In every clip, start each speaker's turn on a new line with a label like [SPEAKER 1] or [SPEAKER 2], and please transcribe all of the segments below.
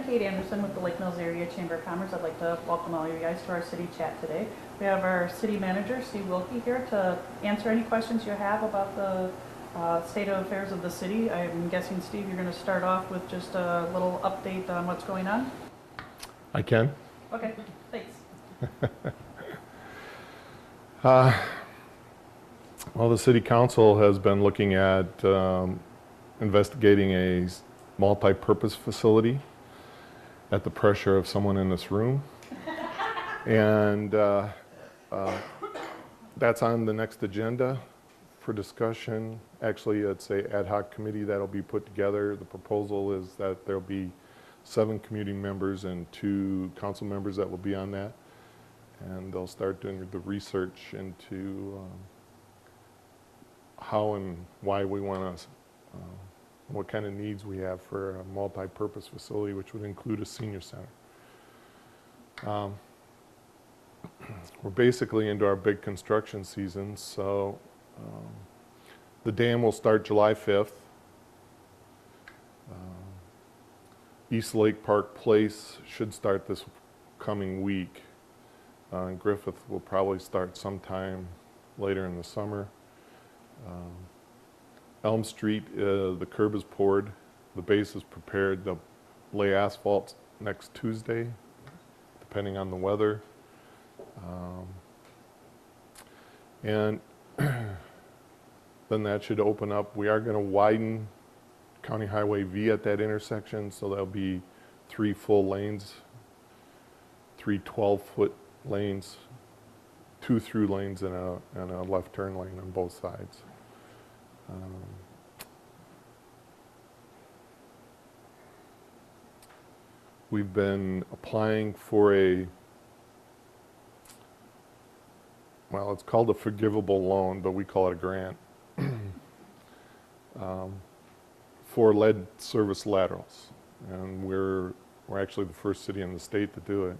[SPEAKER 1] Kate Anderson with the Lake Mills Area Chamber of Commerce. I'd like to welcome all you guys to our city chat today. We have our city manager, Steve Wilke, here to answer any questions you have about the state of affairs of the city. I'm guessing, Steve, you're going to start off with just a little update on what's going on?
[SPEAKER 2] I can.
[SPEAKER 1] Okay, thanks.
[SPEAKER 2] Well, the city council has been looking at investigating a multi-purpose facility at the pressure of someone in this room. And that's on the next agenda for discussion. Actually, it's a ad hoc committee that'll be put together. The proposal is that there'll be 7 community members and 2 council members that will be on that. And they'll start doing the research into how and why we want to, what kind of needs we have for a multi-purpose facility, which would include a senior center. We're basically into our big construction season, so the dam will start July 5th. East Lake Park Place should start this coming week. Griffith will probably start sometime later in the summer. Elm Street, the curb is poured, the base is prepared. They'll lay asphalt next Tuesday, depending on the weather. And then that should open up. We are going to widen County Highway V at that intersection, so there'll be 3 full lanes, 3 12-foot lanes, 2 through lanes and a left turn lane on both sides. We've been applying for well, it's called a forgivable loan, but we call it a grant, for lead service laterals. And we're actually the first city in the state to do it.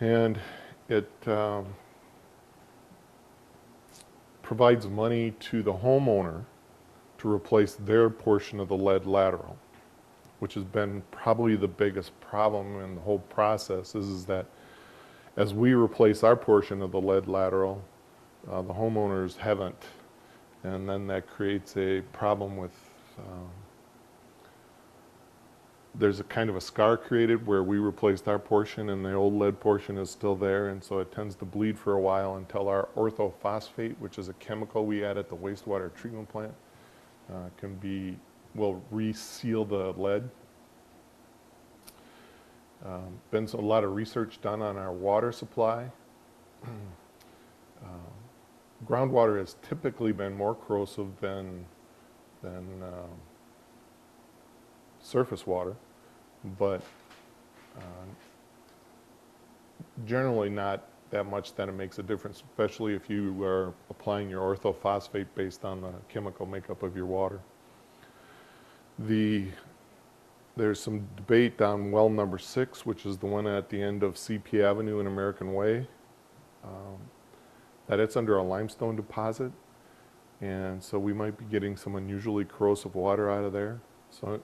[SPEAKER 2] And it provides money to the homeowner to replace their portion of the lead lateral, which has been probably the biggest problem in the whole process is that as we replace our portion of the lead lateral, the homeowners haven't. And then that creates a problem with, there's a kind of a scar created where we replaced our portion and the old lead portion is still there, and so it tends to bleed for a while until our orthophosphate, which is a chemical we add at the wastewater treatment plant, will reseal the lead. Been a lot of research done on our water supply. Groundwater has typically been more corrosive than surface water, but generally not that much that it makes a difference, especially if you are applying your orthophosphate based on the chemical makeup of your water. There's some debate on well number 6, which is the one at the end of CP Avenue and American Way, that it's under a limestone deposit, and so we might be getting some unusually corrosive water out of there. So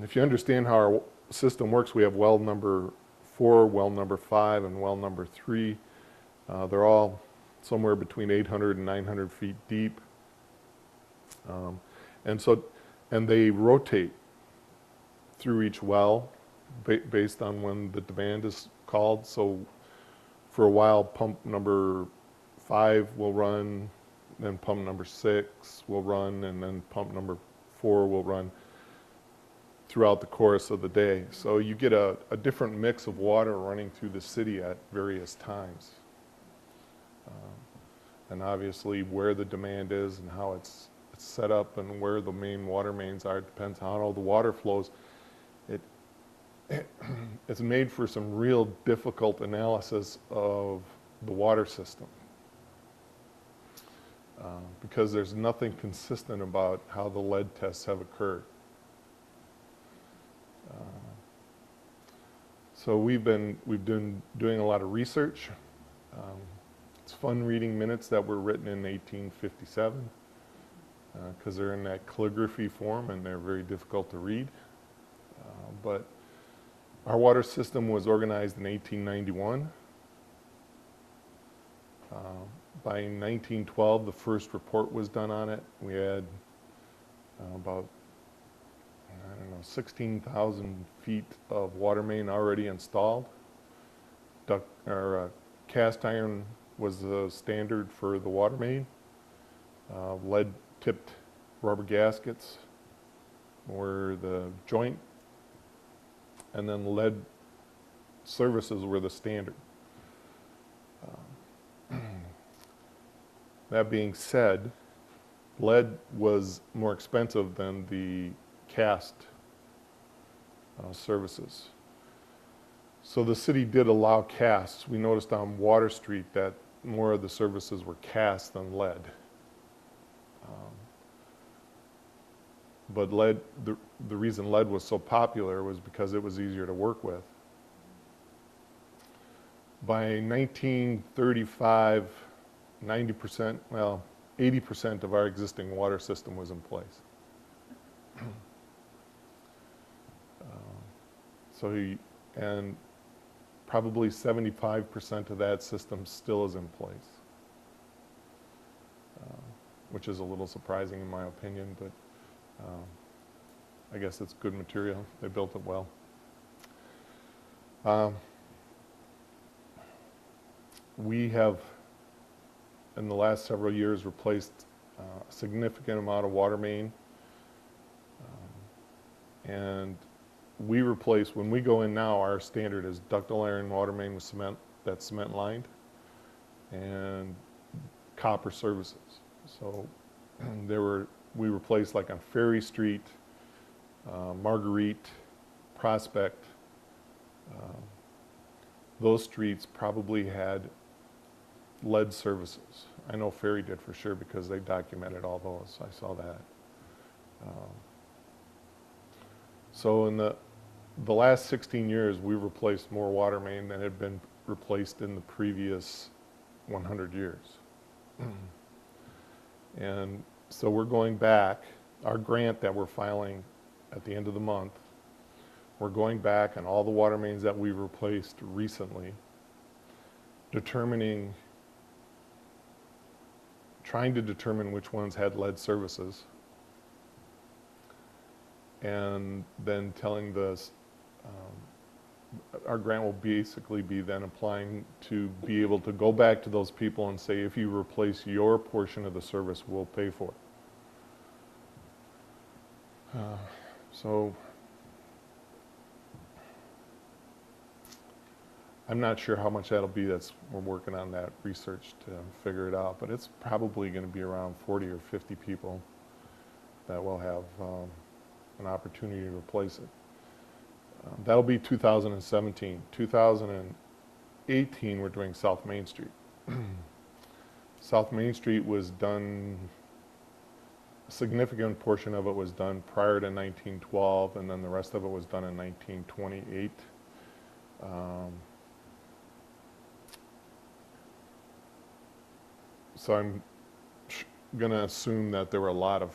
[SPEAKER 2] if you understand how our system works, we have well number 4, well number 5, and well number 3. They're all somewhere between 800 and 900 feet deep. And they rotate through each well based on when the demand is called. So for a while, pump number 5 will run, then pump number 6 will run, and then pump number 4 will run throughout the course of the day. So you get a different mix of water running through the city at various times. And obviously where the demand is and how it's set up and where the main water mains are depends on how all the water flows. It's made for some real difficult analysis of the water system because there's nothing consistent about how the lead tests have occurred. So we've been doing a lot of research. It's fun reading minutes that were written in 1857 because they're in that calligraphy form and they're very difficult to read. but our water system was organized in 1891. By 1912, the first report was done on it. We had about, I don't know, 16,000 feet of water main already installed. Cast iron was the standard for the water main. Lead-tipped rubber gaskets were the joint, and then lead services were the standard. That being said, lead was more expensive than the cast services. So the city did allow casts. We noticed on Water Street that more of the services were cast than lead. But lead, the reason lead was so popular was because it was easier to work with. By 1935, 90%, well, 80% of our existing water system was in place. And probably 75% of that system still is in place, which is a little surprising in my opinion, but I guess it's good material. They built it well. We have, in the last several years, replaced a significant amount of water main. And we replace, when we go in now, our standard is ductile iron water main with cement, that's cement lined, and copper services. So we replaced, like on Ferry Street, Marguerite, Prospect, those streets probably had lead services. I know Ferry did for sure because they documented all those. I saw that. So in the last 16 years, we replaced more water main than had been replaced in the previous 100 years. And so we're going back, our grant that we're filing at the end of the month, we're going back on all the water mains that we replaced recently, trying to determine which ones had lead services, and then telling our grant will basically be then applying to be able to go back to those people and say, if you replace your portion of the service, we'll pay for it. So I'm not sure how much that'll be. We're working on that research to figure it out, but it's probably going to be around 40 or 50 people that will have an opportunity to replace it. That'll be 2017. 2018, we're doing South Main Street. South Main Street was done, a significant portion of it was done prior to 1912, and then the rest of it was done in 1928. So I'm going to assume that there were a lot of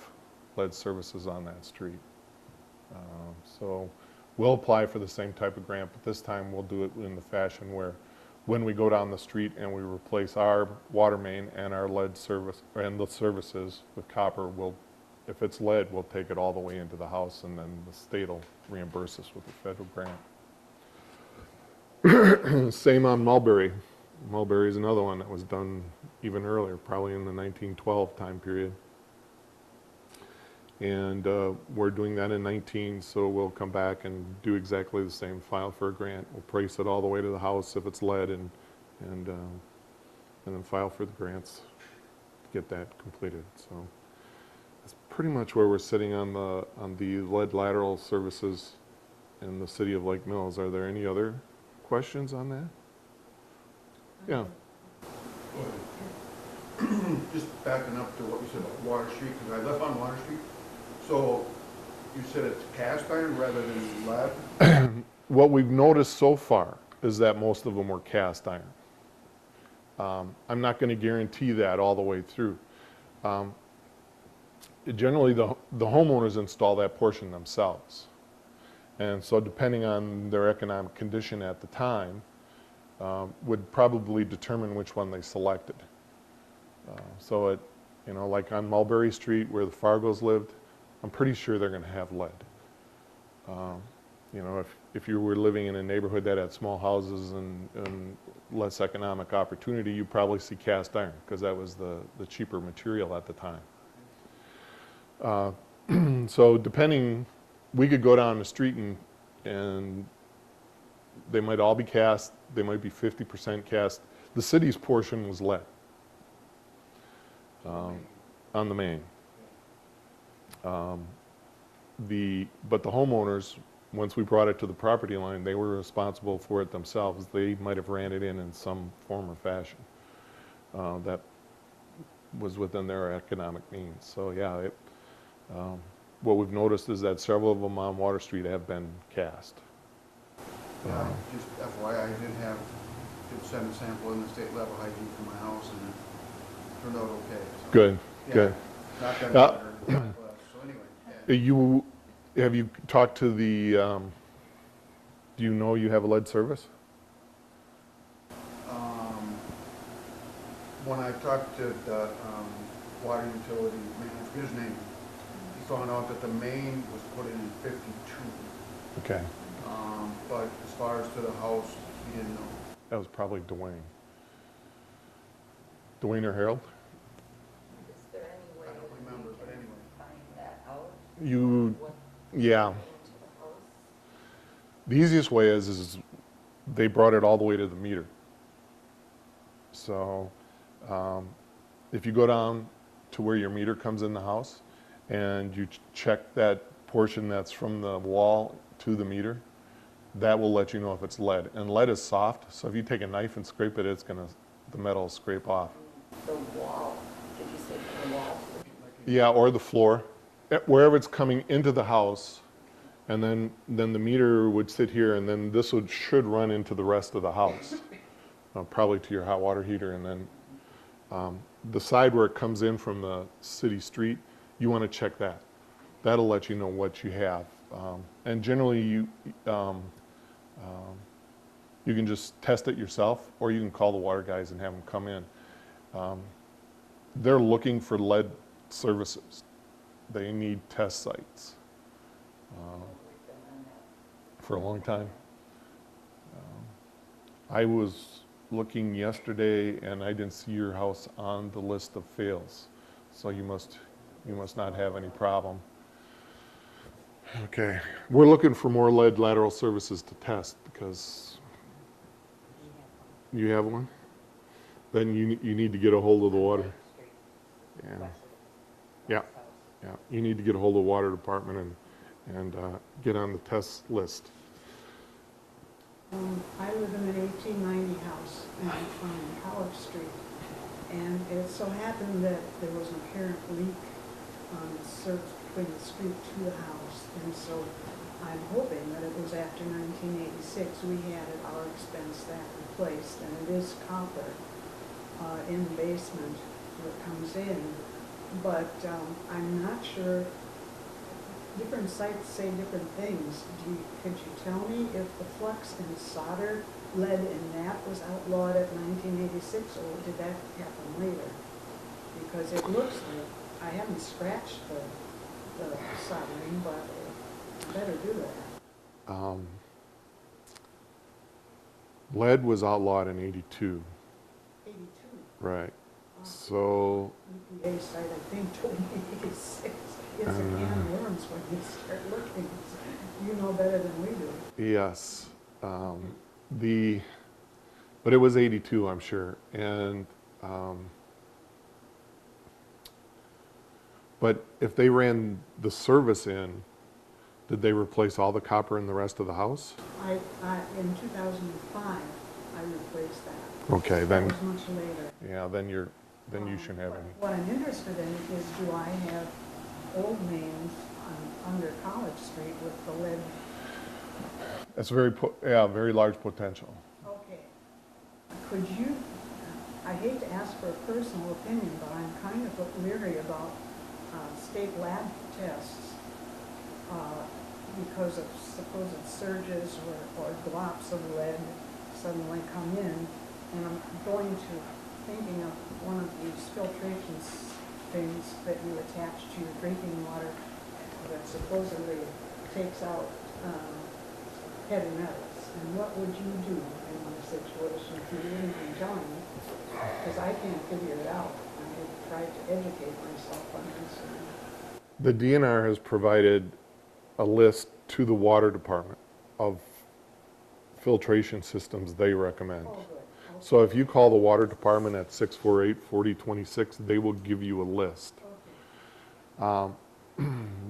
[SPEAKER 2] lead services on that street. So we'll apply for the same type of grant, but this time we'll do it in the fashion where when we go down the street and we replace our water main and our lead service and the services with copper, if it's lead, we'll take it all the way into the house, and then the state will reimburse us with the federal grant. Same on Mulberry. Mulberry is another one that was done even earlier, probably in the 1912 time period. And we're doing that in 19, so we'll come back and do exactly the same, file for a grant. We'll price it all the way to the house if it's lead, and then file for the grants to get that completed. So that's pretty much where we're sitting on the lead lateral services in the city of Lake Mills. Are there any other questions on that? Yeah.
[SPEAKER 3] Just backing up to what you said about Water Street, because I live on Water Street. So you said it's cast iron rather than lead?
[SPEAKER 2] What we've noticed so far is that most of them were cast iron. I'm not going to guarantee that all the way through. Generally, the homeowners install that portion themselves. And so depending on their economic condition at the time, would probably determine which one they selected. So it, you know, like on Mulberry Street where the Fargos lived, I'm pretty sure they're going to have lead. You know, if you were living in a neighborhood that had small houses and less economic opportunity, you probably see cast iron because that was the cheaper material at the time. So depending, we could go down the street and they might all be cast, they might be 50% cast. The city's portion was lead on the main. But the homeowners, once we brought it to the property line, they were responsible for it themselves. They might have ran it in some form or fashion that was within their economic means. So yeah, what we've noticed is that several of them on Water Street have been cast.
[SPEAKER 3] Yeah, just FYI, I did send a sample in the state level hygiene for my house, and it turned out okay. So,
[SPEAKER 2] Good,
[SPEAKER 3] yeah,
[SPEAKER 2] good.
[SPEAKER 3] Not that matter, so anyway, yeah.
[SPEAKER 2] Have you talked to the, do you know you have a lead service?
[SPEAKER 3] When I talked to the water utility manager, his name, he found out that the main was put in 52.
[SPEAKER 2] Okay.
[SPEAKER 3] But as far as to the house, he didn't know.
[SPEAKER 2] That was probably Dwayne. Dwayne or Harold?
[SPEAKER 4] Is there any way
[SPEAKER 3] I don't
[SPEAKER 4] that
[SPEAKER 3] remember,
[SPEAKER 4] we
[SPEAKER 3] but
[SPEAKER 4] can
[SPEAKER 3] anyway.
[SPEAKER 4] find that out? What
[SPEAKER 2] Yeah.
[SPEAKER 4] went into the house?
[SPEAKER 2] The easiest way is they brought it all the way to the meter. So if you go down to where your meter comes in the house and you check that portion that's from the wall to the meter, that will let you know if it's lead. And lead is soft, so if you take a knife and scrape it, the metal will scrape off.
[SPEAKER 4] The wall, did you say from the wall?
[SPEAKER 2] Yeah, or the floor, wherever it's coming into the house, and then the meter would sit here, and then this should run into the rest of the house, probably to your hot water heater, and then the side where it comes in from the city street, you want to check that. That'll let you know what you have. And generally, you can just test it yourself, or you can call the water guys and have them come in. They're looking for lead services. They need test sites for a long time. I was looking yesterday, and I didn't see your house on the list of fails, so you must not have any problem. Okay, we're looking for more lead lateral services to test because you have one? Then you need to get a hold of the water. Yeah, you need to get a hold of the water department and get on the test list.
[SPEAKER 5] I live in an 1890 house on College Street, and it so happened that there was an apparent leak on the surface between the street to the house, and so I'm hoping that it was after 1986. We had at our expense that replaced, and it is copper in the basement where it comes in, but I'm not sure. Different sites say different things. Could you tell me if the flux and solder lead in that was outlawed at 1986, or did that happen later? Because it looks like, I haven't scratched the soldering, but I better do that.
[SPEAKER 2] Lead was outlawed in 82.
[SPEAKER 5] 82.
[SPEAKER 2] Right. So
[SPEAKER 5] EPA site, I think, told me 86. It's a can of worms when you start looking. You know better than we do.
[SPEAKER 2] yes, but it was 82, I'm sure, and but if they ran the service in, did they replace all the copper in the rest of the house?
[SPEAKER 5] In 2005, I replaced that.
[SPEAKER 2] Okay,
[SPEAKER 5] That
[SPEAKER 2] then
[SPEAKER 5] was much later.
[SPEAKER 2] yeah, then you shouldn't have any.
[SPEAKER 5] What I'm interested in is, do I have old mains under College Street with the lead?
[SPEAKER 2] That's very large potential.
[SPEAKER 5] Okay. Could you, I hate to ask for a personal opinion, but I'm kind of leery about state lab tests because of supposed surges or glops of lead suddenly come in. And I'm going to, thinking of one of these filtration things that you attach to your drinking water that supposedly takes out heavy metals. And what would you do in my situation if you didn't even tell me? Because I can't figure it out. I have tried to educate myself on this.
[SPEAKER 2] The DNR has provided a list to the water department of filtration systems they recommend.
[SPEAKER 5] Oh, good. Okay.
[SPEAKER 2] So if you call the water department at 648-4026, they will give you a list.
[SPEAKER 5] Okay.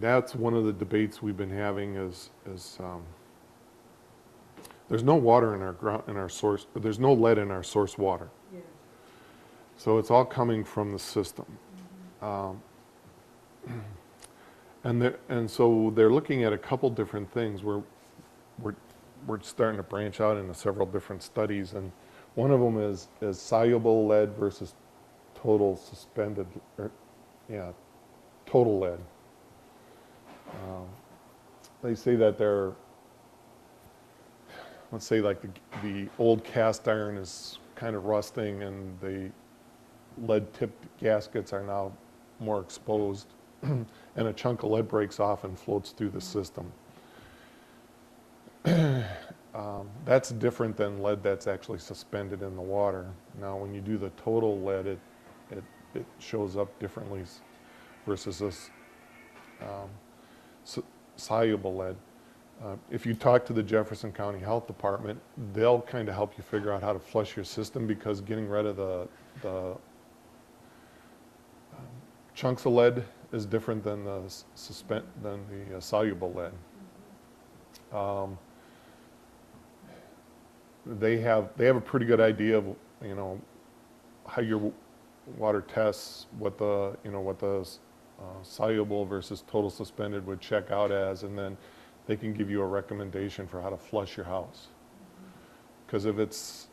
[SPEAKER 2] That's one of the debates we've been having is there's no water in our source, there's no lead in our source water.
[SPEAKER 5] Yes.
[SPEAKER 2] So it's all coming from the system. And so they're looking at a couple different things. We're starting to branch out into several different studies, and one of them is soluble lead versus total suspended, total lead. They say that they're, let's say like the old cast iron is kind of rusting and the lead tipped gaskets are now more exposed and a chunk of lead breaks off and floats through the system. That's different than lead that's actually suspended in the water. Now when you do the total lead, it shows up differently versus this soluble lead. If you talk to the Jefferson County Health Department, they'll kind of help you figure out how to flush your system, because getting rid of the chunks of lead is different than the soluble lead. They have a pretty good idea of how your water tests, what the soluble versus total suspended would check out as, and then they can give you a recommendation for how to flush your house. Because if it's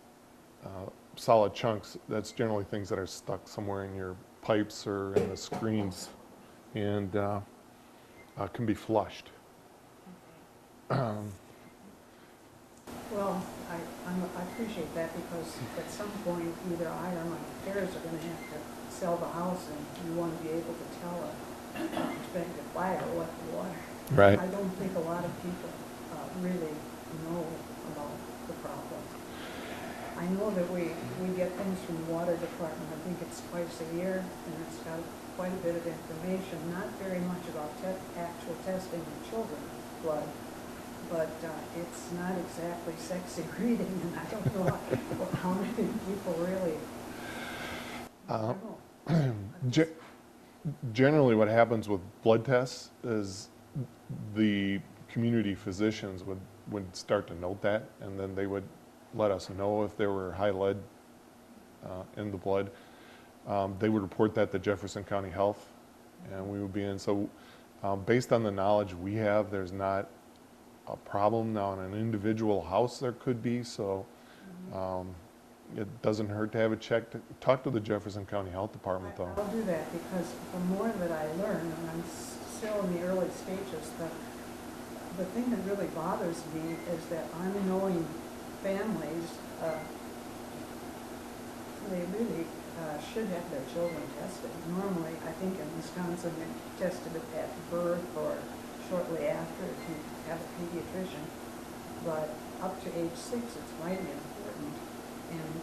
[SPEAKER 2] solid chunks, that's generally things that are stuck somewhere in your pipes or in the screens, and can be flushed.
[SPEAKER 5] Well, I appreciate that, because at some point either I or my parents are going to have to sell the house, and you want to be able to tell a prospective buyer what the water.
[SPEAKER 2] Right.
[SPEAKER 5] I don't think a lot of people really know about the problem. I know that we get things from the water department. I think it's twice a year, and it's got quite a bit of information, not very much about actual testing of children's blood, but it's not exactly sexy reading, and I don't know how many people really. I don't know.
[SPEAKER 2] Generally what happens with blood tests is the community physicians would start to note that, and then they would let us know if there were high lead in the blood. They would report that to Jefferson County Health, and we would be in. So based on the knowledge we have, there's not a problem. Now in an individual house there could be, so it doesn't hurt to have it checked. Talk to the Jefferson County Health Department though.
[SPEAKER 5] I'll do that, because the more that I learn, and I'm still in the early stages, the thing that really bothers me is that unknowing families, they really should have their children tested. Normally, I think in Wisconsin, they're tested at birth or shortly after if you have a pediatrician. But up to age 6, it's mighty important. And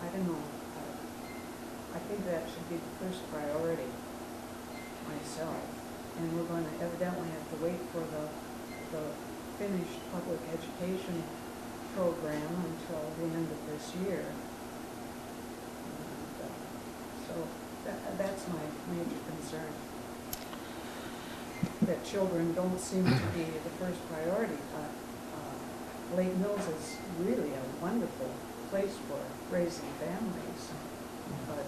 [SPEAKER 5] I don't know, I think that should be the first priority myself. And we're going to evidently have to wait for the finished public education program until the end of this year. And, so that's my major concern. That children don't seem to be the first priority. Lake Mills is really a wonderful place for raising families, but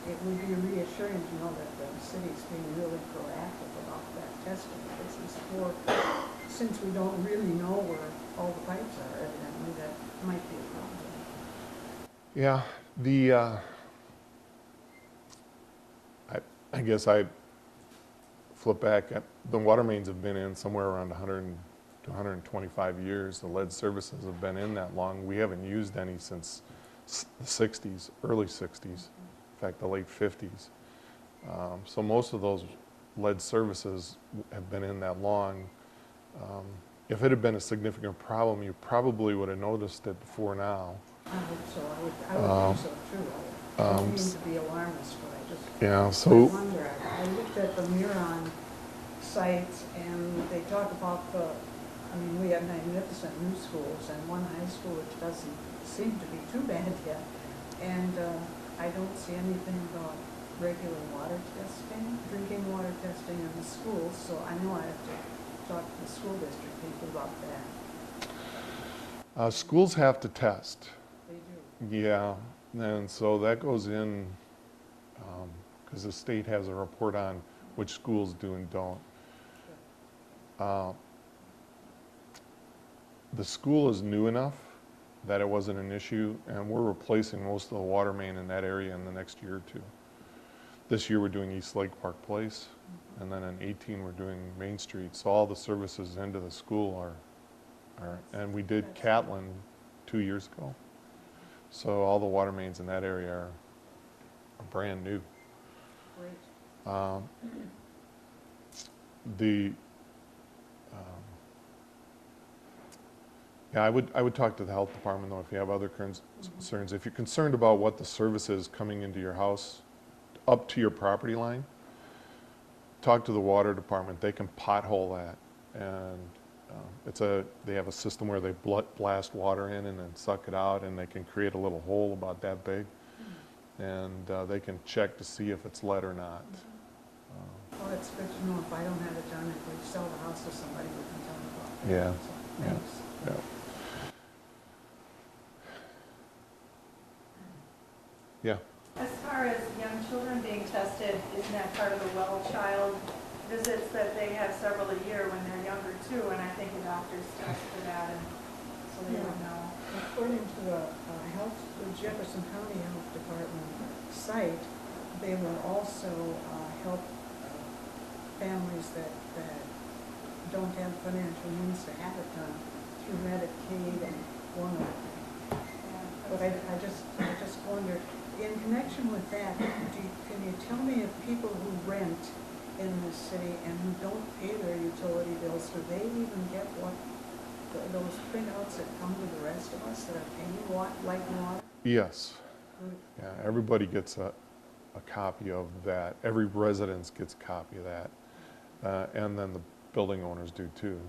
[SPEAKER 5] it would be reassuring to know that the city's being really proactive about that testing business. Since we don't really know where all the pipes are, evidently that might be a problem.
[SPEAKER 2] Yeah, the I guess I flip back, the water mains have been in somewhere around 100 to 125 years. The lead services have been in that long. We haven't used any since the 60s, early 60s, in fact, the late 50s. So most of those lead services have been in that long. If it had been a significant problem, you probably would have noticed it before now.
[SPEAKER 5] I hope so, I would think so too. I don't mean to be alarmist, but I just,
[SPEAKER 2] Yeah,
[SPEAKER 5] I
[SPEAKER 2] so,
[SPEAKER 5] wonder. I looked at the Muron sites and they talk about we have magnificent new schools and one high school which doesn't seem to be too bad yet. And I don't see anything about regular water testing, drinking water testing in the schools, so I know I have to talk to the school district people about that.
[SPEAKER 2] schools have to test.
[SPEAKER 5] They do.
[SPEAKER 2] Yeah, and so that goes in, because the state has a report on which schools do and don't. The school is new enough that it wasn't an issue, and we're replacing most of the water main in that area in the next year or two. This year we're doing East Lake Park Place, and then in 18 we're doing Main Street. So all the services into the school are and we did Catlin 2 years ago. So all the water mains in that area are brand new.
[SPEAKER 5] Great.
[SPEAKER 2] Yeah, I would talk to the health department though if you have other concerns. If you're concerned about what the service is coming into your house up to your property line, talk to the water department. They can pothole that, and they have a system where they blast water in and then suck it out, and they can create a little hole about that big, and they can check to see if it's lead or not.
[SPEAKER 5] Well, it's good to know if I don't have it done, if we sell the house to somebody, we can tell them about that.
[SPEAKER 2] Yeah,
[SPEAKER 5] So,
[SPEAKER 2] yeah.
[SPEAKER 5] thanks.
[SPEAKER 2] Yeah. Yeah.
[SPEAKER 6] As far as young children being tested, isn't that part of the well child visits that they have several a year when they're younger too? And I think the doctors test for that, and so they would know.
[SPEAKER 5] According to the Jefferson County Health Department site, they will also help families that don't have financial means to have it done through Medicaid and one other thing. But I just wonder, in connection with that, can you tell me if people who rent in this city and who don't pay their utility bills, do they even get those printouts that come to the rest of us that are paying light and water?
[SPEAKER 2] Yes.
[SPEAKER 5] Good.
[SPEAKER 2] Yeah, everybody gets a copy of that. Every residence gets a copy of that. And then the building owners do too.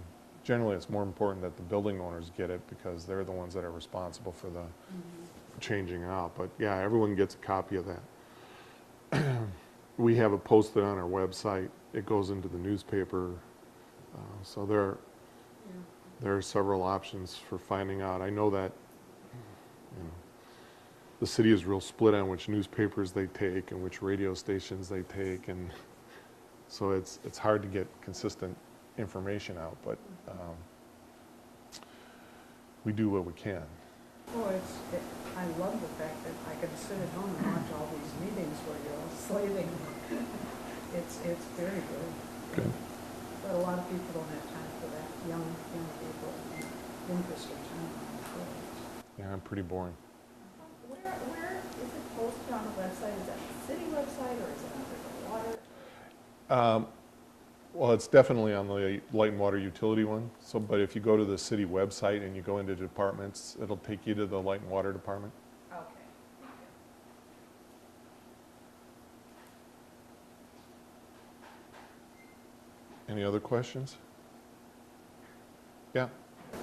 [SPEAKER 2] Generally, it's more important that the building owners get it because they're the ones that are responsible for the changing out. But yeah, everyone gets a copy of that. We have it posted on our website. It goes into the newspaper. So there are several options for finding out. I know that the city is real split on which newspapers they take and which radio stations they take, and so it's hard to get consistent information out, but we do what we can.
[SPEAKER 5] Oh, I love the fact that I can sit at home and watch all these meetings where you're all slaving. It's very good.
[SPEAKER 2] Good.
[SPEAKER 5] But a lot of people don't have time for that, young people, interest or time for it.
[SPEAKER 2] Yeah, I'm pretty boring.
[SPEAKER 6] Where is it posted on the website? Is that the city website or is it under the water?
[SPEAKER 2] Well, it's definitely on the light and water utility one. So, but if you go to the city website and you go into departments, it'll take you to the light and water department.
[SPEAKER 6] Okay.
[SPEAKER 2] Any other questions? Yeah.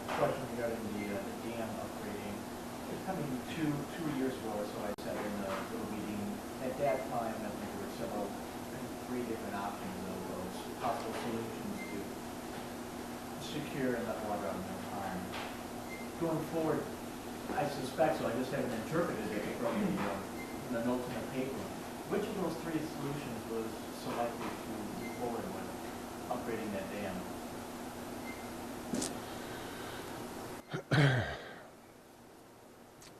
[SPEAKER 7] Question regarding the dam upgrading. It's coming two years ago or so, I said in the little meeting. At that time, I think there were several, three different options of those possible solutions to secure enough water on their farm. Going forward, I suspect, so I just haven't interpreted it from the notes in the paper. Which of those three solutions was selected to move forward with upgrading that dam?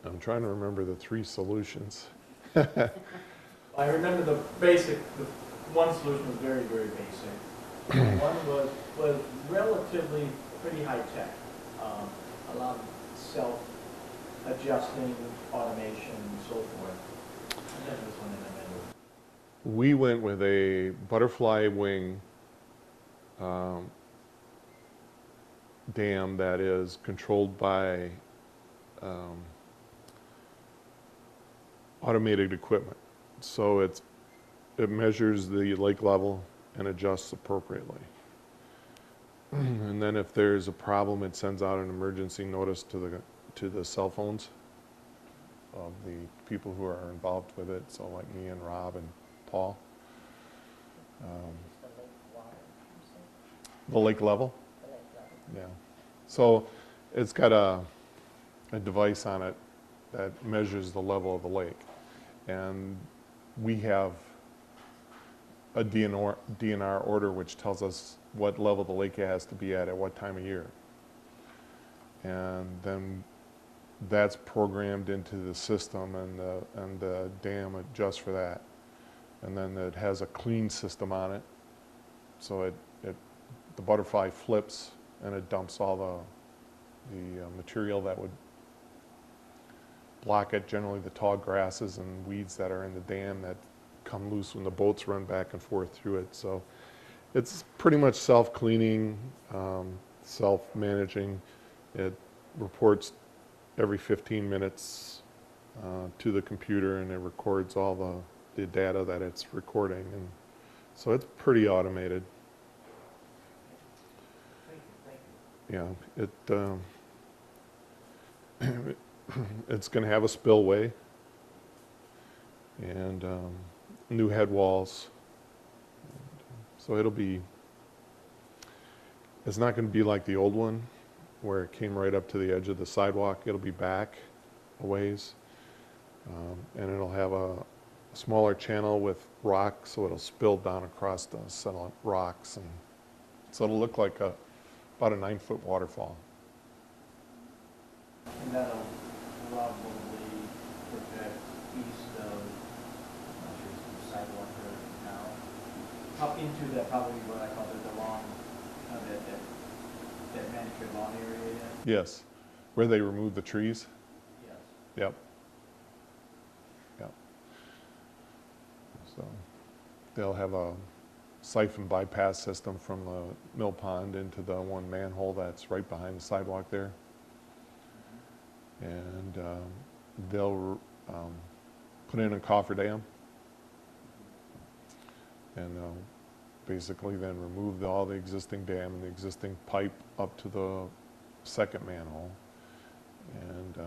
[SPEAKER 2] I'm trying to remember the three solutions.
[SPEAKER 7] I remember the one solution was very, very basic. One was relatively pretty high-tech, a lot of self-adjusting automation and so forth. And then this one in the middle.
[SPEAKER 2] We went with a butterfly wing dam that is controlled by automated equipment. So it measures the lake level and adjusts appropriately. And then if there's a problem, it sends out an emergency notice to the cell phones of the people who are involved with it. So like me and Rob and Paul.
[SPEAKER 4] The lake water, you say?
[SPEAKER 2] The lake level?
[SPEAKER 4] The lake level.
[SPEAKER 2] Yeah. So it's got a device on it that measures the level of the lake. And we have a DNR order which tells us what level the lake has to be at what time of year. And then that's programmed into the system, and the dam adjusts for that. And then it has a clean system on it. So the butterfly flips and it dumps all the material that would block it, generally the tall grasses and weeds that are in the dam that come loose when the boats run back and forth through it. So it's pretty much self-cleaning, self-managing. It reports every 15 minutes to the computer, and it records all the data that it's recording. And so it's pretty automated. Yeah, it's going to have a spillway and new head walls. So it's not going to be like the old one where it came right up to the edge of the sidewalk. It'll be back a ways, and it'll have a smaller channel with rocks, so it'll spill down across the settled rocks, and so it'll look like about a 9-foot waterfall.
[SPEAKER 7] And that'll probably project east of, I'm not sure it's the sidewalk or now, up into that, probably what I call the lawn, that manicured lawn area.
[SPEAKER 2] Yes, where they remove the trees.
[SPEAKER 7] Yes.
[SPEAKER 2] Yep. Yep. So they'll have a siphon bypass system from the mill pond into the one manhole that's right behind the sidewalk there. And they'll put in a cofferdam, and they'll basically then remove all the existing dam and the existing pipe up to the second manhole, and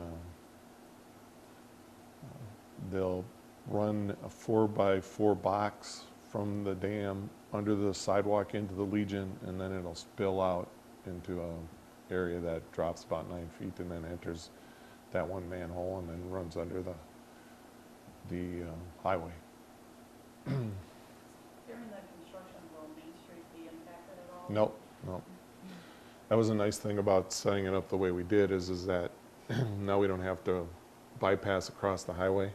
[SPEAKER 2] they'll run a 4x4 box from the dam under the sidewalk into the Legion, and then it'll spill out into an area that drops about 9 feet and then enters that one manhole and then runs under the highway.
[SPEAKER 1] During the construction, will Main Street be impacted at all?
[SPEAKER 2] Nope, nope. That was a nice thing about setting it up the way we did is that now we don't have to bypass across the highway.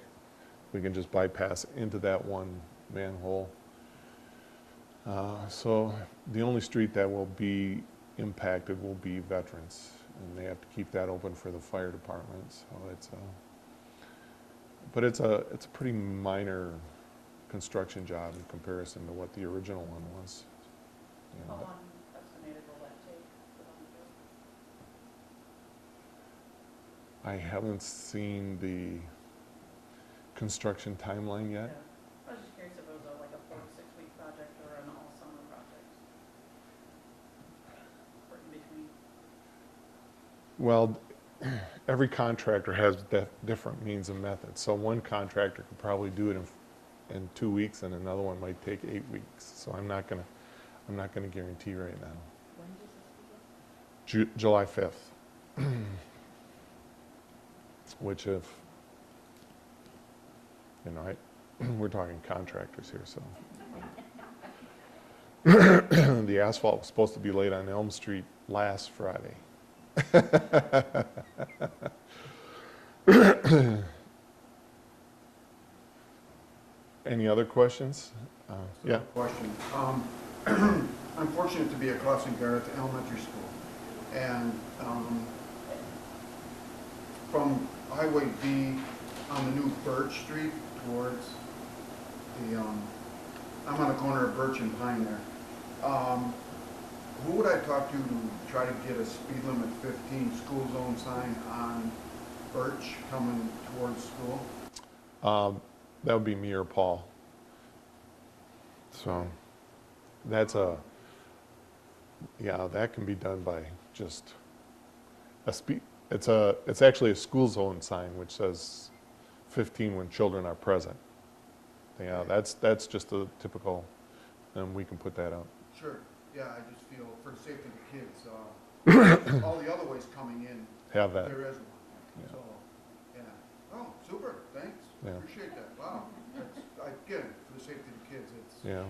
[SPEAKER 2] We can just bypass into that one manhole. So the only street that will be impacted will be Veterans, and they have to keep that open for the fire department. So it's a pretty minor construction job in comparison to what the original one was. You know,
[SPEAKER 1] How long estimated will that take for them to do?
[SPEAKER 2] I haven't seen the construction timeline
[SPEAKER 1] Yeah.
[SPEAKER 2] yet.
[SPEAKER 1] I was just curious if it was like a 4 to 6 week project or an all summer project. Or in between.
[SPEAKER 2] Well, every contractor has different means and methods. So one contractor could probably do it in 2 weeks, and another one might take 8 weeks. So I'm not gonna guarantee right now.
[SPEAKER 1] When does this begin?
[SPEAKER 2] July 5th. Which if, we're talking contractors here, so. The asphalt was supposed to be laid on Elm Street last Friday. Any other questions? Yeah.
[SPEAKER 3] Question. I'm fortunate to be a crossing guard at the elementary school. And from Highway B on the new Birch Street towards the, I'm on the corner of Birch and Pine there. Who would I talk to try to get a speed limit 15 school zone sign on Birch coming towards school?
[SPEAKER 2] That would be me or Paul. So that's yeah, that can be done by just a speed. It's actually a school zone sign which says 15 when children are present. Yeah, that's just a typical, and we can put that up.
[SPEAKER 3] Sure. Yeah, I just feel for the safety of the kids, all the other ways coming in,
[SPEAKER 2] Have that.
[SPEAKER 3] there is one.
[SPEAKER 2] Yeah.
[SPEAKER 3] So, yeah. Oh, super. Thanks.
[SPEAKER 2] Yeah.
[SPEAKER 3] Appreciate that. Wow. Again, for the safety of the kids,
[SPEAKER 2] Yeah.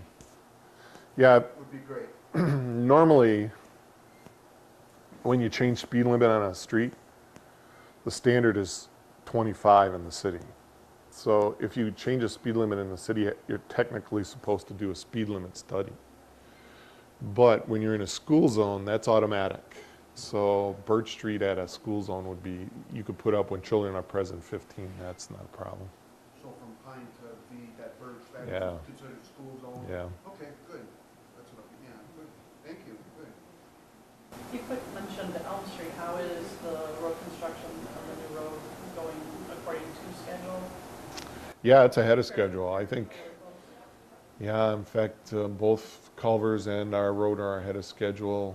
[SPEAKER 2] Yeah.
[SPEAKER 3] it would be great.
[SPEAKER 2] Normally, when you change speed limit on a street, the standard is 25 in the city. So if you change a speed limit in the city, you're technically supposed to do a speed limit study. But when you're in a school zone, that's automatic. So Birch Street at a school zone would be, you could put up when children are present 15, that's not a problem.
[SPEAKER 3] So from Pine to V, that Birch, that
[SPEAKER 2] Yeah.
[SPEAKER 3] is considered school zone?
[SPEAKER 2] Yeah.
[SPEAKER 3] Okay, good. That's what yeah, good. Thank you. Good.
[SPEAKER 1] You quick mentioned Elm Street. How is the road construction on the new road going according to schedule?
[SPEAKER 2] Yeah, it's ahead of schedule. I think, yeah, in fact, both Culvers and our road are ahead of schedule.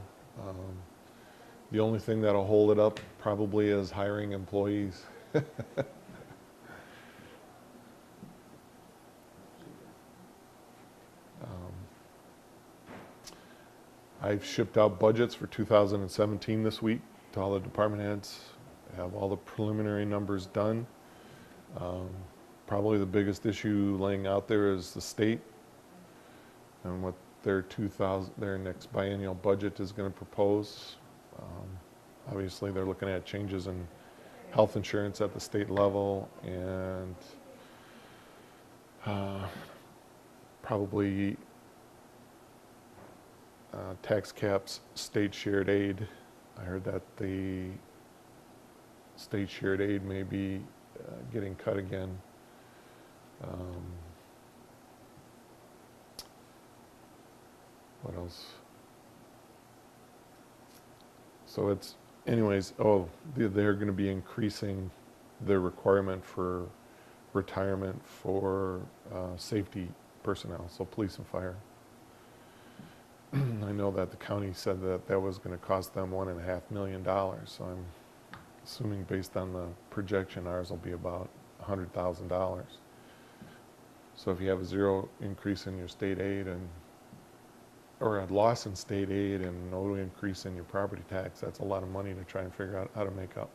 [SPEAKER 2] The only thing that'll hold it up probably is hiring employees. I've shipped out budgets for 2017 this week to all the department heads. I have all the preliminary numbers done. Probably the biggest issue laying out there is the state and what their next biennial budget is going to propose. Obviously, they're looking at changes in health insurance at the state level and probably tax caps, state shared aid. I heard that the state shared aid may be getting cut again. What else? So it's, anyways, they're going to be increasing the requirement for retirement for safety personnel, so police and fire. I know that the county said that that was going to cost them $1.5 million, so I'm assuming based on the projection, ours will be about $100,000. So if you have a zero increase in your state aid or a loss in state aid and no increase in your property tax, that's a lot of money to try and figure out how to make up.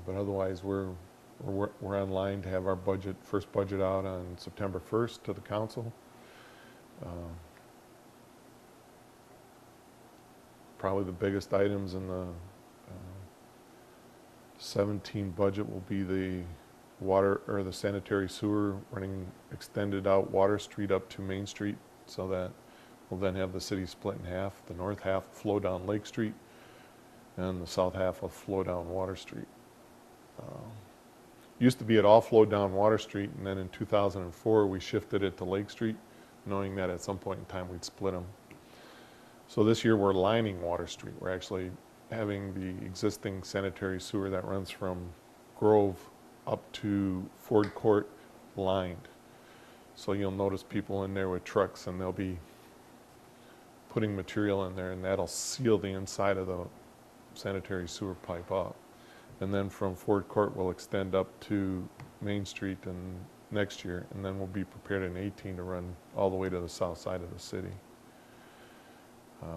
[SPEAKER 2] But otherwise, we're on line to have our first budget out on September 1st to the council. Probably the biggest items in the 17 budget will be the water or the sanitary sewer running extended out Water Street up to Main Street, so that we'll then have the city split in half. The north half will flow down Lake Street and the south half will flow down Water Street. Used to be it all flowed down Water Street, and then in 2004 we shifted it to Lake Street, knowing that at some point in time we'd split them. So this year we're lining Water Street. We're actually having the existing sanitary sewer that runs from Grove up to Ford Court lined. So you'll notice people in there with trucks and they'll be putting material in there, and that'll seal the inside of the sanitary sewer pipe up. And then from Ford Court we'll extend up to Main Street and next year, and then we'll be prepared in 18 to run all the way to the south side of the city.
[SPEAKER 3] Very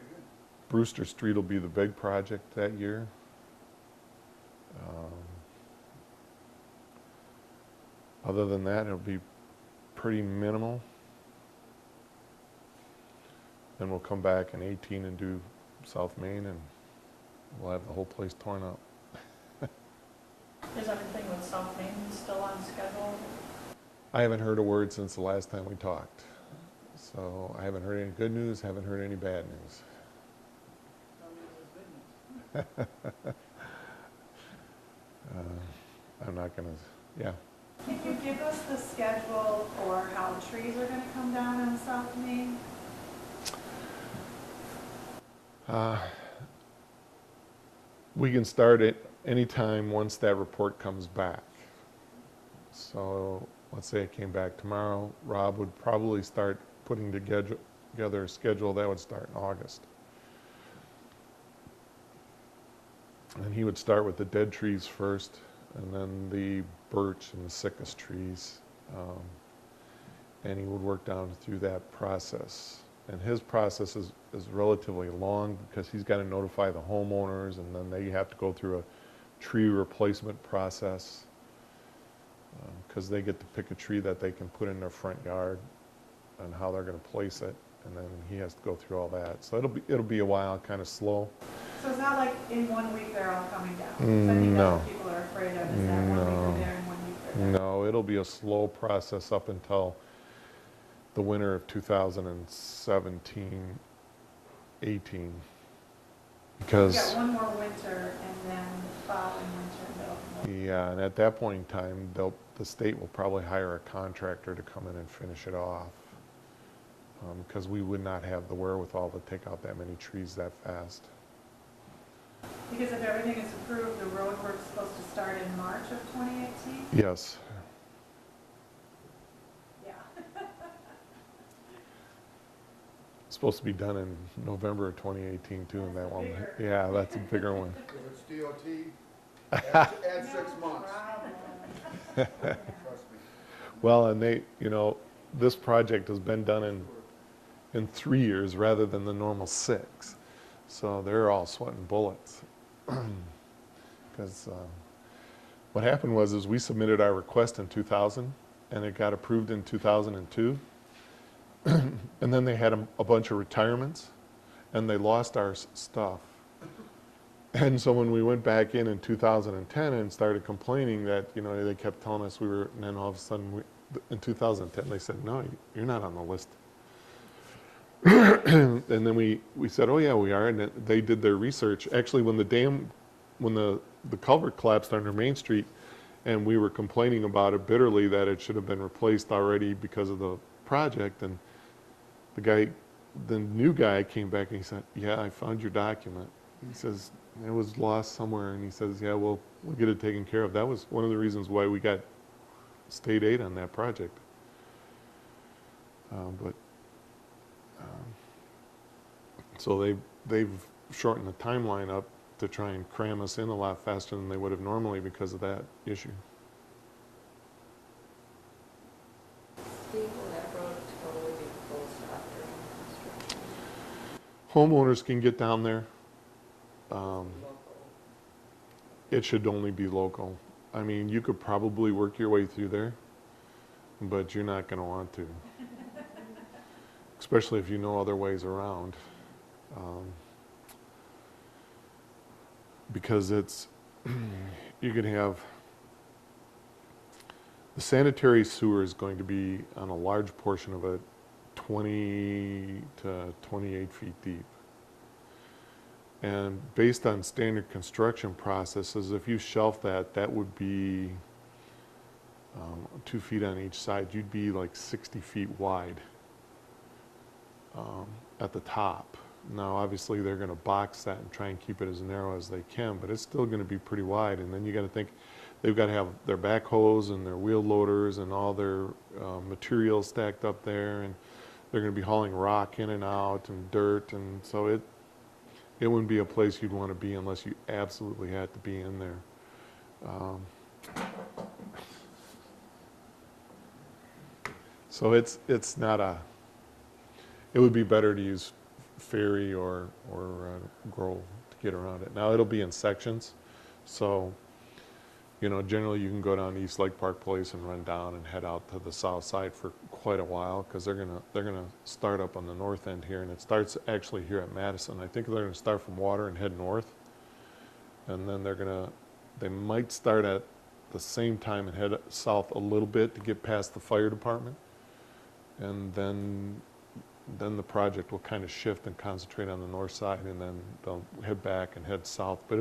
[SPEAKER 3] good.
[SPEAKER 2] Brewster Street will be the big project that year. Other than that, it'll be pretty minimal. Then we'll come back in 18 and do South Main, and we'll have the whole place torn up.
[SPEAKER 1] Is everything with South Main still on schedule?
[SPEAKER 2] I haven't heard a word since the last time we talked. So I haven't heard any good news, haven't heard any bad news.
[SPEAKER 1] No news is good news.
[SPEAKER 2] I'm not gonna, yeah.
[SPEAKER 6] Can you give us the schedule for how trees are gonna come down on South Main?
[SPEAKER 2] We can start it anytime once that report comes back. So let's say it came back tomorrow, Rob would probably start putting together a schedule that would start in August. And he would start with the dead trees first, and then the birch and the sickest trees. And he would work down through that process. And his process is relatively long because he's got to notify the homeowners, and then they have to go through a tree replacement process because they get to pick a tree that they can put in their front yard and how they're going to place it, and then he has to go through all that. So it'll be a while, kind of slow.
[SPEAKER 6] So it's not like in 1 week they're all coming down? 'Cause I think that's
[SPEAKER 2] No.
[SPEAKER 6] what people are afraid of, is that 1 week they're there and 1 week they're there.
[SPEAKER 2] No, it'll be a slow process up until the winter of 2017, 18.
[SPEAKER 6] You
[SPEAKER 2] Because,
[SPEAKER 6] got one more winter and then the following winter they'll.
[SPEAKER 2] yeah, and at that point in time, the state will probably hire a contractor to come in and finish it off. Because we would not have the wherewithal to take out that many trees that fast.
[SPEAKER 6] Because if everything is approved, the road work's supposed to start in March of 2018?
[SPEAKER 2] Yes.
[SPEAKER 6] Yeah.
[SPEAKER 2] It's supposed to be done in November of 2018 too, and that one.
[SPEAKER 6] Bigger.
[SPEAKER 2] Yeah, that's a bigger one.
[SPEAKER 3] If it's DOT, add 6 months,
[SPEAKER 6] Problem.
[SPEAKER 3] trust me.
[SPEAKER 2] Well, and this project has been done in 3 years rather than the normal 6. So they're all sweating bullets. Because what happened was we submitted our request in 2000 and it got approved in 2002. And then they had a bunch of retirements and they lost our stuff. And so when we went back in 2010 and started complaining that, they kept telling us and then all of a sudden in 2010 they said, no, you're not on the list. And then we said, oh yeah, we are. And they did their research. Actually, when the culvert collapsed under Main Street, and we were complaining about it bitterly that it should have been replaced already because of the project, and the new guy came back and he said, yeah, I found your document. He says, it was lost somewhere, and he says, yeah, we'll get it taken care of. That was one of the reasons why we got state aid on that project. So they've shortened the timeline up to try and cram us in a lot faster than they would have normally because of that issue.
[SPEAKER 4] Steve, will that road totally be closed after construction?
[SPEAKER 2] Homeowners can get down there.
[SPEAKER 4] Local.
[SPEAKER 2] It should only be local. I mean, you could probably work your way through there, but you're not going to want to. Especially if you know other ways around. Because you can have, the sanitary sewer is going to be on a large portion of it 20 to 28 feet deep. And based on standard construction processes, if you shelf that would be 2 feet on each side. You'd be like 60 feet wide at the top. Now, obviously, they're going to box that and try and keep it as narrow as they can, but it's still going to be pretty wide. And then you got to think they've got to have their backhoes and their wheel loaders and all their materials stacked up there, and they're going to be hauling rock in and out and dirt, and so it wouldn't be a place you'd want to be unless you absolutely had to be in there. So it's not it would be better to use ferry or Grove to get around it. Now it'll be in sections, so generally you can go down to East Lake Park Place and run down and head out to the south side for quite a while, because they're gonna start up on the north end here, and it starts actually here at Madison. I think they're gonna start from Water and head north, and then they might start at the same time and head south a little bit to get past the fire department. And then the project will kind of shift and concentrate on the north side, and then they'll head back and head south. But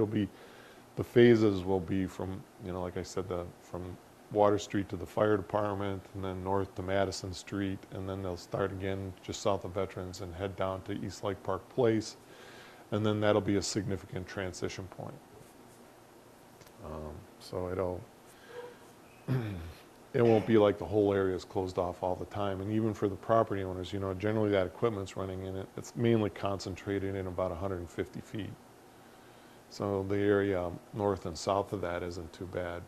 [SPEAKER 2] the phases will be from, like I said, from Water Street to the fire department, and then north to Madison Street, and then they'll start again just south of Veterans and head down to East Lake Park Place, and then that'll be a significant transition point. So it won't be like the whole area is closed off all the time. And even for the property owners, generally that equipment's running in it. It's mainly concentrated in about 150 feet. So the area north and south of that isn't too bad,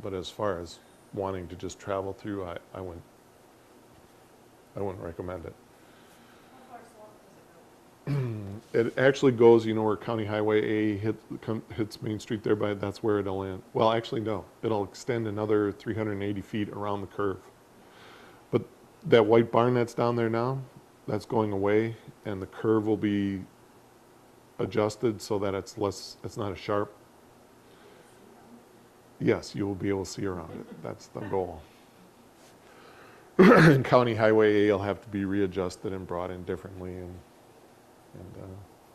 [SPEAKER 2] but as far as wanting to just travel through, I wouldn't recommend it.
[SPEAKER 6] How far south does it go?
[SPEAKER 2] It actually goes, where County Highway A hits Main Street there, that's where it'll end. Well, actually, no. It'll extend another 380 feet around the curve. But that white barn that's down there now, that's going away, and the curve will be adjusted so that it's not as sharp. Yes, you will be able to see around it. That's the goal. And County Highway A will have to be readjusted and brought in differently,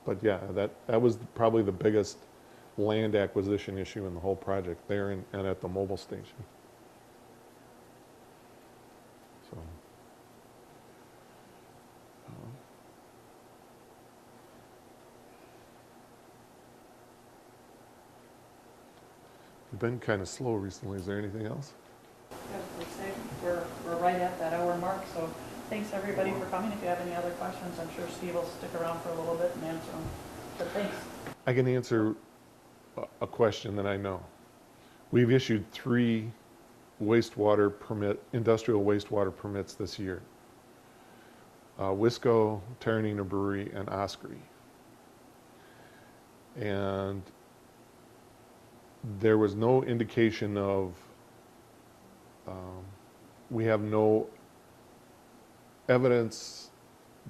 [SPEAKER 2] but yeah, that was probably the biggest land acquisition issue in the whole project there and at the mobile station. So, you've been kind of slow recently. Is there anything else?
[SPEAKER 1] We're right at that hour mark, so thanks everybody for coming. If you have any other questions, I'm sure Steve will stick around for a little bit and answer them. But thanks.
[SPEAKER 2] I can answer a question that I know. We've issued 3 industrial wastewater permits this year. Wisco, Terranina Brewery, and Osprey. And there was no indication of, we have no evidence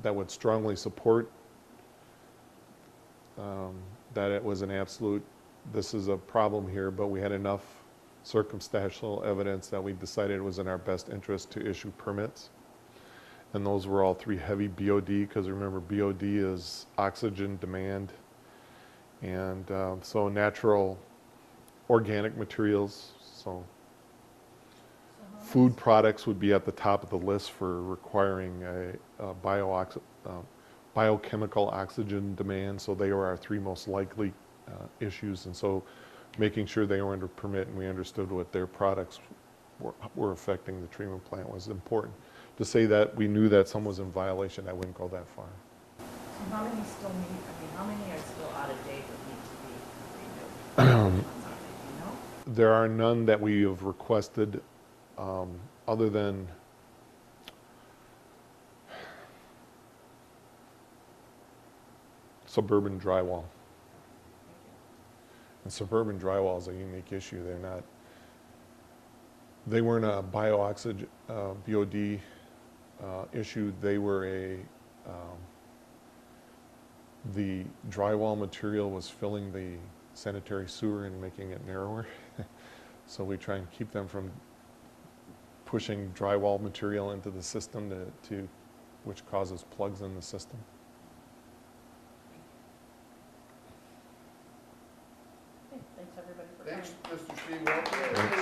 [SPEAKER 2] that would strongly support that it was an absolute, this is a problem here, but we had enough circumstantial evidence that we decided it was in our best interest to issue permits. And those were all 3 heavy BOD, because remember, BOD is oxygen demand. And so natural organic materials, so food products would be at the top of the list for requiring a biochemical oxygen demand, so they were our 3 most likely issues. And so making sure they were under permit and we understood what their products were affecting the treatment plant was important. To say that we knew that someone was in violation, I wouldn't go that far.
[SPEAKER 4] So how many still need, how many are still out of date that need to be renewed?
[SPEAKER 2] There are none that we have requested other than suburban drywall. And suburban drywall is a unique issue. They weren't a bio-oxygen BOD issue. They were the drywall material was filling the sanitary sewer and making it narrower. So we try and keep them from pushing drywall material into the system which causes plugs in the system.
[SPEAKER 1] Okay, thanks everybody for coming.
[SPEAKER 3] Thanks, Mr. Steve Wilke.